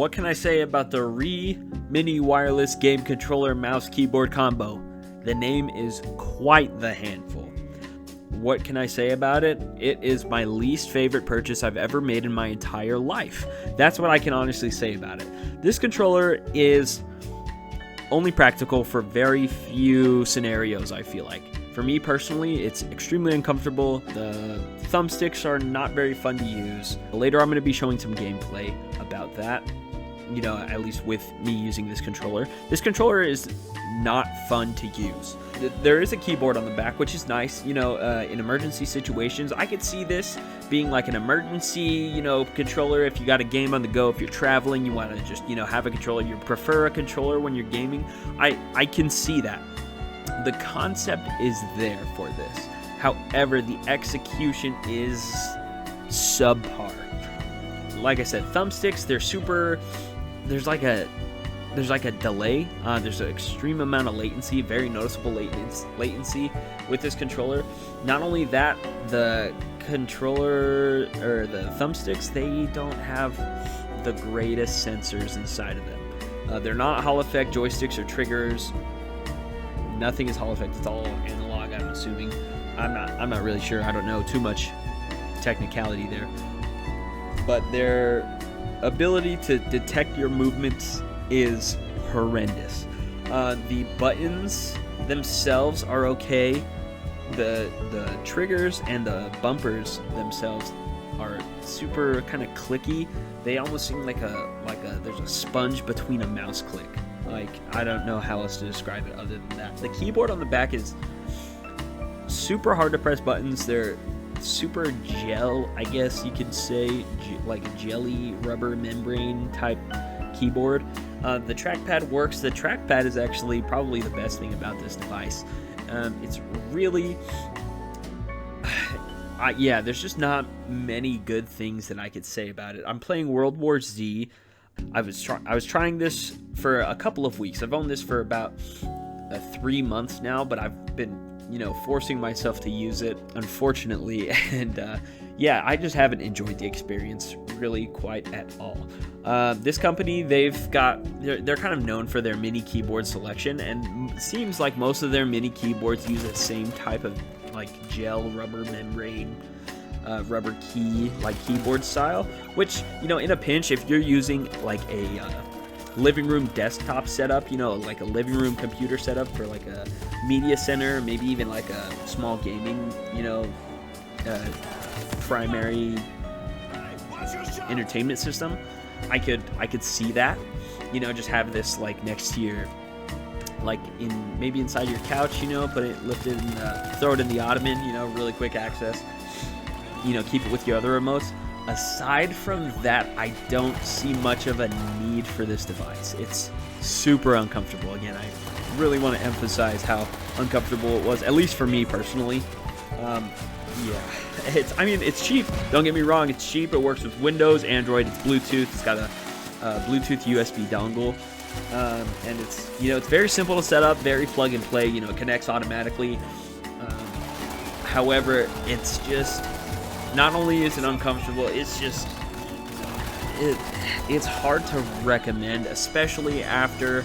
What can I say about the Mini wireless game controller mouse keyboard combo? The name is quite the handful. What can I say about it? It is my least favorite purchase I've ever made in my entire life. That's what I can honestly say about it. This controller is only practical for very few scenarios, I feel like. For me personally, it's extremely uncomfortable. The thumbsticks are not very fun to use. Later I'm going to be showing some gameplay about that, at least with me using this controller. This controller is not fun to use. There is a keyboard on the back, which is nice. In emergency situations, I could see this being like an emergency, controller. If you got a game on the go, if you're traveling, you want to just, have a controller. You prefer a controller when you're gaming. I can see that. The concept is there for this. However, the execution is subpar. Like I said, thumbsticks, there's like a delay. There's an extreme amount of latency, very noticeable latency with this controller. Not only that, the controller or the thumbsticks, they don't have the greatest sensors inside of them. They're not Hall effect joysticks or triggers. Nothing is Hall effect. It's all analog, I'm assuming. I'm not really sure. I don't know too much technicality there. But their ability to detect your movements is horrendous. The buttons themselves are okay. The triggers and the bumpers themselves are super kind of clicky. They almost seem like there's a sponge between a mouse click. I don't know how else to describe it other than that. The keyboard on the back is super hard to press buttons. They're super gel, I guess you could say, like a jelly rubber membrane type keyboard. The trackpad works. The trackpad is actually probably the best thing about this device. It's really there's just not many good things that I could say about it. I'm playing World War Z. I was trying this for a couple of weeks. I've owned this for about 3 months now, but I've been forcing myself to use it, unfortunately, and I just haven't enjoyed the experience really quite at all. This company, they're kind of known for their mini keyboard selection, and it seems like most of their mini keyboards use the same type of gel rubber membrane rubber key keyboard style, which in a pinch, if you're using a living room desktop setup, like a living room computer setup for a media center, maybe even a small gaming primary entertainment system, I could see that, just have this next to your maybe inside your couch, put it lifted and throw it in the ottoman, really quick access, keep it with your other remotes. Aside from that, I don't see much of a need for this device. It's super uncomfortable. Again, I really want to emphasize how uncomfortable it was, at least for me personally. It's cheap. Don't get me wrong, it's cheap. It works with Windows, Android, it's Bluetooth. It's got a Bluetooth USB dongle. And it's very simple to set up, very plug and play, it connects automatically. However, it's just, not only is it uncomfortable, it's just, it's hard to recommend, especially after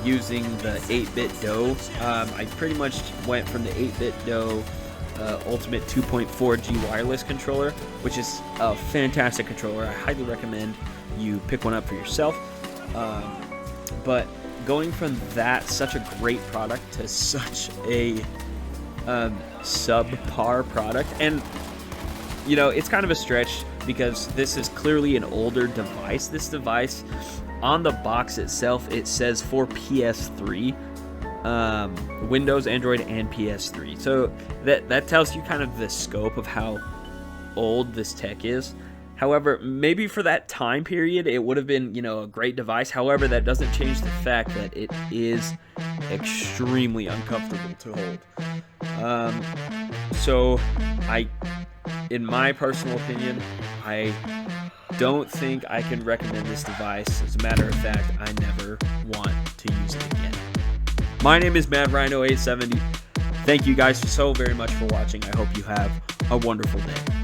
using the 8-bit DOE. I pretty much went from the 8-bit DOE Ultimate 2.4G wireless controller, which is a fantastic controller. I highly recommend you pick one up for yourself. But going from that, such a great product, to such a subpar product, and it's kind of a stretch because this is clearly an older device. This device, on the box itself, it says for PS3, Windows, Android, and PS3. So that tells you kind of the scope of how old this tech is. However, maybe for that time period, it would have been, a great device. However, that doesn't change the fact that it is extremely uncomfortable to hold. So in my personal opinion, I don't think I can recommend this device. As a matter of fact, I never want to use it again. My name is Mad Rhino 870. Thank you guys so very much for watching. I hope you have a wonderful day.